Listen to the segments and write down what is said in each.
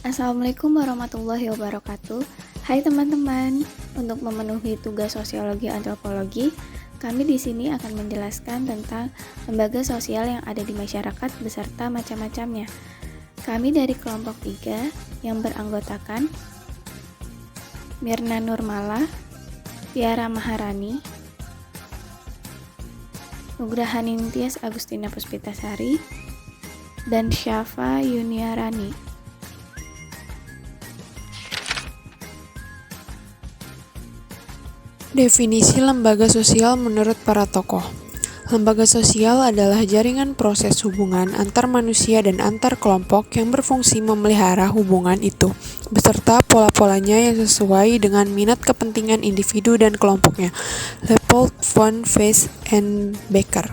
Assalamualaikum warahmatullahi wabarakatuh. Hai teman-teman, untuk memenuhi tugas sosiologi antropologi, kami di sini akan menjelaskan tentang lembaga sosial yang ada di masyarakat beserta macam-macamnya. Kami dari kelompok 3 yang beranggotakan Mirna Nurmala, Tiara Maharani, Nugraha Ningtyas Agustina Puspitasari, dan Syafa Yuniarani. Definisi lembaga sosial menurut para tokoh. Lembaga sosial adalah jaringan proses hubungan antar manusia dan antar kelompok yang berfungsi memelihara hubungan itu, beserta pola-polanya yang sesuai dengan minat kepentingan individu dan kelompoknya. Leopold von Weiss and Becker.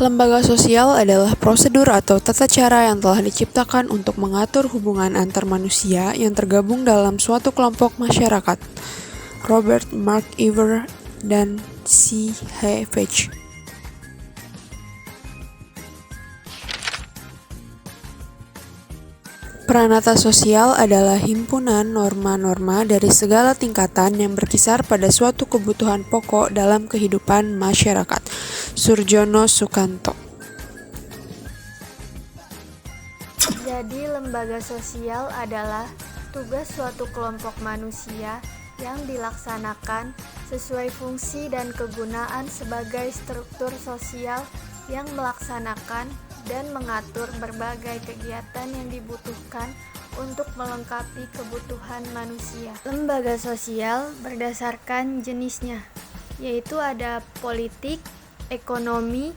Lembaga sosial adalah prosedur atau tata cara yang telah diciptakan untuk mengatur hubungan antar manusia yang tergabung dalam suatu kelompok masyarakat. Robert Mark Iver dan C. H. Veitch. Peranata sosial adalah himpunan norma-norma dari segala tingkatan yang berkisar pada suatu kebutuhan pokok dalam kehidupan masyarakat. Surjono Sukanto. Jadi, lembaga sosial adalah tugas suatu kelompok manusia yang dilaksanakan sesuai fungsi dan kegunaan sebagai struktur sosial yang melaksanakan dan mengatur berbagai kegiatan yang dibutuhkan untuk melengkapi kebutuhan manusia. Lembaga sosial berdasarkan jenisnya, yaitu ada politik, ekonomi,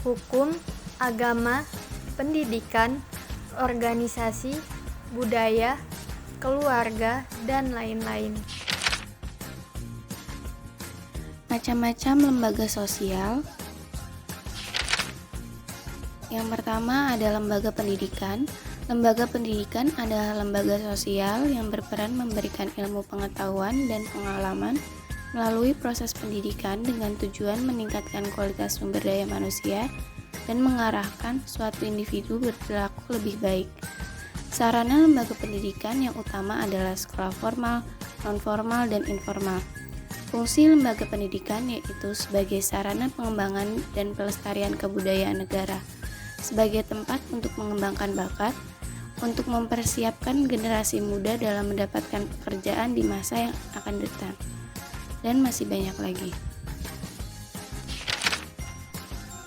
hukum, agama, pendidikan, organisasi, budaya, keluarga, dan lain-lain. Macam-macam lembaga sosial. Yang pertama ada lembaga pendidikan. Lembaga pendidikan adalah lembaga sosial yang berperan memberikan ilmu pengetahuan dan pengalaman melalui proses pendidikan dengan tujuan meningkatkan kualitas sumber daya manusia dan mengarahkan suatu individu berperilaku lebih baik. Sarana lembaga pendidikan yang utama adalah sekolah formal, non-formal, dan informal. Fungsi lembaga pendidikan yaitu sebagai sarana pengembangan dan pelestarian kebudayaan negara, sebagai tempat untuk mengembangkan bakat, untuk mempersiapkan generasi muda dalam mendapatkan pekerjaan di masa yang akan datang, dan masih banyak lagi.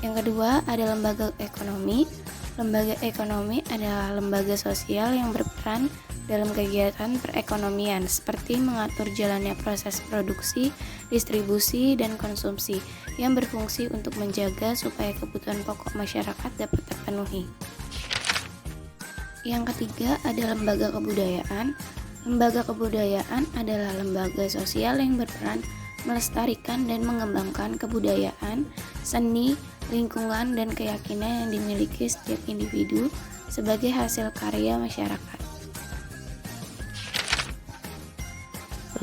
Yang kedua ada lembaga ekonomi. Lembaga ekonomi adalah lembaga sosial yang berperan dalam kegiatan perekonomian seperti mengatur jalannya proses produksi, distribusi, dan konsumsi yang berfungsi untuk menjaga supaya kebutuhan pokok masyarakat dapat terpenuhi. Yang ketiga ada lembaga kebudayaan. Lembaga kebudayaan adalah lembaga sosial yang berperan melestarikan dan mengembangkan kebudayaan, seni, lingkungan, dan keyakinan yang dimiliki setiap individu sebagai hasil karya masyarakat.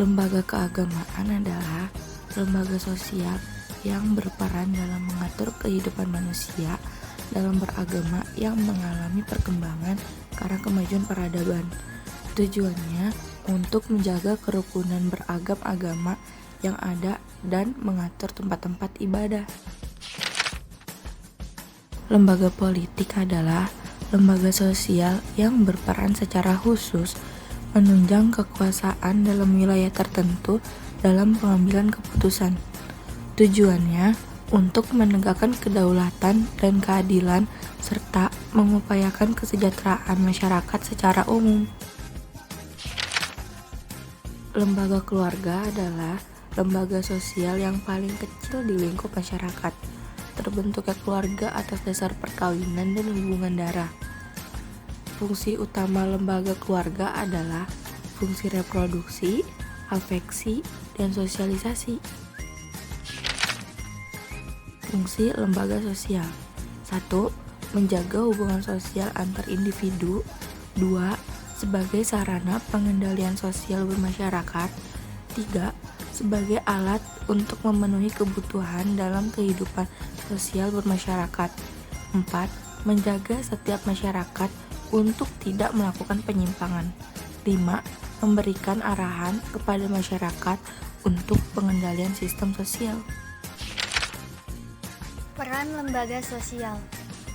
Lembaga keagamaan adalah lembaga sosial yang berperan dalam mengatur kehidupan manusia dalam beragama yang mengalami perkembangan karena kemajuan peradaban. Tujuannya untuk menjaga kerukunan beragam agama yang ada dan mengatur tempat-tempat ibadah. Lembaga politik adalah lembaga sosial yang berperan secara khusus menunjang kekuasaan dalam wilayah tertentu dalam pengambilan keputusan. Tujuannya untuk menegakkan kedaulatan dan keadilan serta mengupayakan kesejahteraan masyarakat secara umum. Lembaga keluarga adalah lembaga sosial yang paling kecil di lingkup masyarakat. Terbentuknya keluarga atas dasar perkawinan dan hubungan darah. Fungsi utama lembaga keluarga adalah fungsi reproduksi, afeksi, dan sosialisasi. Fungsi lembaga sosial. 1. Menjaga hubungan sosial antar individu. 2. Sebagai sarana pengendalian sosial bermasyarakat. 3. sebagai alat untuk memenuhi kebutuhan dalam kehidupan sosial bermasyarakat. 4. Menjaga setiap masyarakat untuk tidak melakukan penyimpangan. 5. Memberikan arahan kepada masyarakat untuk pengendalian sistem sosial. Peran lembaga sosial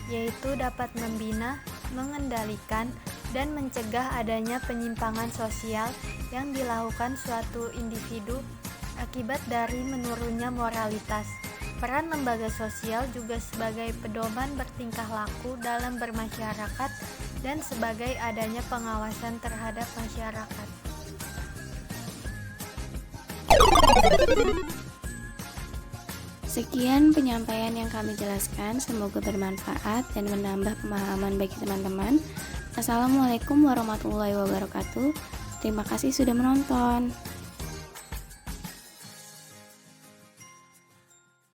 yaitu dapat membina, mengendalikan, dan mencegah adanya penyimpangan sosial yang dilakukan suatu individu akibat dari menurunnya moralitas. Peran lembaga sosial juga sebagai pedoman bertingkah laku dalam bermasyarakat dan sebagai adanya pengawasan terhadap masyarakat. Sekian penyampaian yang kami jelaskan, semoga bermanfaat dan menambah pemahaman bagi teman-teman. Assalamualaikum warahmatullahi wabarakatuh. Terima kasih sudah menonton.